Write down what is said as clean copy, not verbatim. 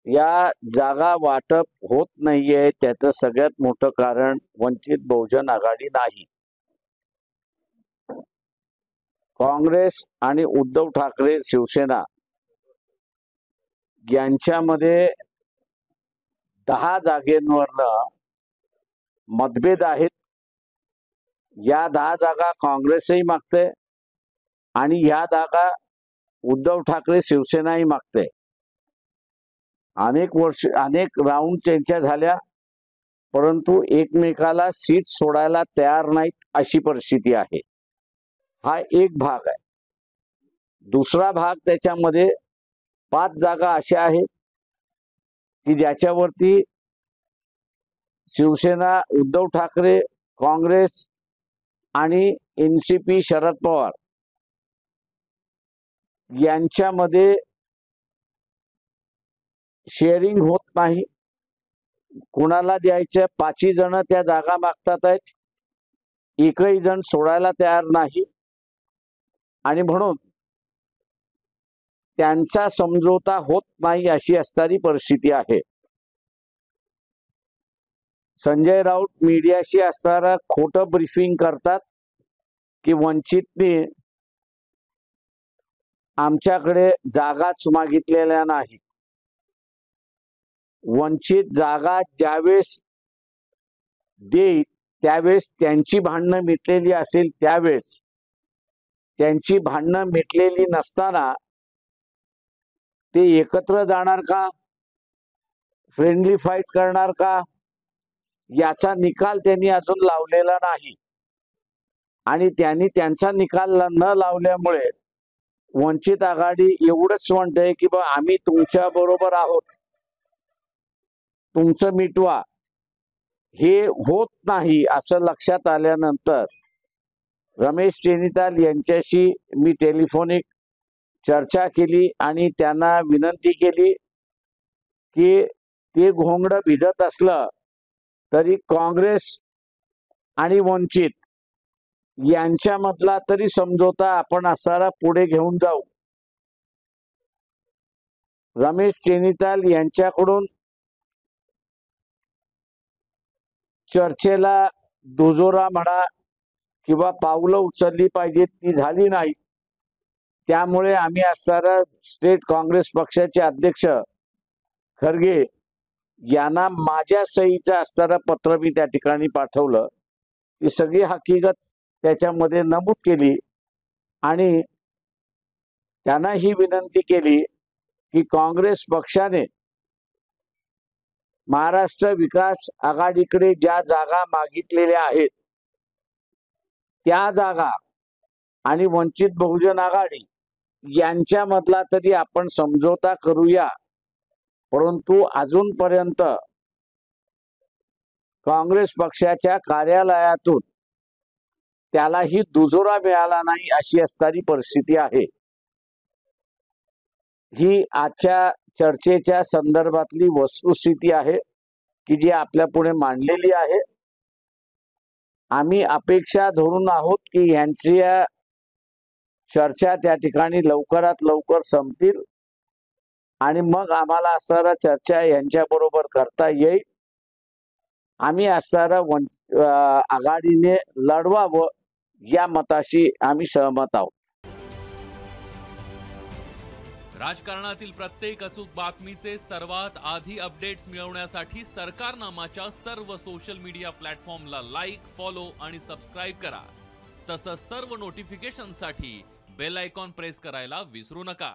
या जागा वाटप होत नाहीये त्याचं सगळ्यात मोठं कारण वंचित बहुजन आघाडी नाही. काँग्रेस आणि उद्धव ठाकरे शिवसेना यांच्यामध्ये 10 जागेंवरनं मतभेद आहेत. या 10 जागा काँग्रेसही मागते आणि या जागा उद्धव ठाकरे शिवसेनाही मागते. अनेक राऊंड चर्चा झाल्या, परंतु एकमेकाला सीट सोडायला तयार नाहीत अशी परिस्थिती आहे. हा एक भाग आहे. दुसरा भाग त्याच्यामध्ये 5 जागा अशा आहेत की ज्याच्यावरती शिवसेना, उद्धव ठाकरे, काँग्रेस आणि एनसीपी शरद पवार यांच्यामध्ये शेअरिंग होत नाही. कोणाला द्यायचं 5 जण त्या जागा मागतात आहेत, एकही जण सोडायला तयार नाही आणि म्हणून त्यांचा समझोता होत नाही अशी असणारी परिस्थिती आहे. संजय राऊत मीडियाशी असणारा खोटं ब्रीफिंग करतात की वंचितने आमच्याकडे जागाच मागितलेल्या नाही. वंचित जागा ज्यावेळेस देईल त्यावेळेस त्यांची भांडणं मिटलेली असेल, त्यावेळेस त्यांची भांडणं मिटलेली नसताना ते एकत्र जाणार का, फ्रेंडली फाईट करणार का, याचा निकाल त्यांनी अजून लावलेला नाही. आणि त्यांनी त्यांचा निकाल न लावल्यामुळे वंचित आघाडी एवढंच म्हणते की बा आम्ही तुमच्या बरोबर आहोत, तुमचं मिटवा. हे होत नाही असं लक्षात आल्यानंतर रमेश चेनिताल यांच्याशी मी टेलिफोनिक चर्चा केली आणि त्यांना विनंती केली की ते घोंगडं भिजत असलं तरी काँग्रेस आणि वंचित यांच्यामधला तरी समझोता आपण असारा पुढे घेऊन जाऊ. रमेश चेनिताल यांच्याकडून चर्चेला दुजोरा म्हणा किंवा पावलं उचलली पाहिजेत ती झाली नाही. त्यामुळे आम्ही असणारा स्टेट काँग्रेस पक्षाचे अध्यक्ष खरगे यांना माझ्या सहीचं असणारं पत्र मी त्या ठिकाणी पाठवलं. ही सगळी हकीकत त्याच्यामध्ये नमूद केली आणि त्यांना ही विनंती केली की काँग्रेस पक्षाने महाराष्ट्र विकास आघाडीकडे ज्या जागा मागितलेल्या आहेत त्या जागा आणि वंचित बहुजन आघाडी यांच्यामधला तरी आपण समझोता करूया. परंतु अजूनपर्यंत काँग्रेस पक्षाच्या कार्यालयातून त्यालाही दुजोरा मिळाला नाही अशी असणारी परिस्थिती आहे. ही आजच्या चर्चेच्या संदर्भातली वस्तुस्थिती आहे की जी आपल्या पुढे मांडलेली आहे. आम्ही अपेक्षा धरून आहोत की यांची चर्चा त्या ठिकाणी लवकरात लवकर संपतील आणि मग आम्हाला असणारा चर्चा यांच्या बरोबर करता येईल. आम्ही असणारा आघाडीने लढवावं या मताशी आम्ही सहमत आहोत. राजकारणातील प्रत्येक अचूक बातमीचे सर्वात आधी अपडेट्स मिळवण्यासाठी सरकारनामाच्या सर्व सोशल मीडिया प्लॅटफॉर्मला लाईक, फॉलो आणि सबस्क्राइब करा. तसंच सर्व नोटिफिकेशनसाठी बेल आयकॉन प्रेस करायला विसरू नका.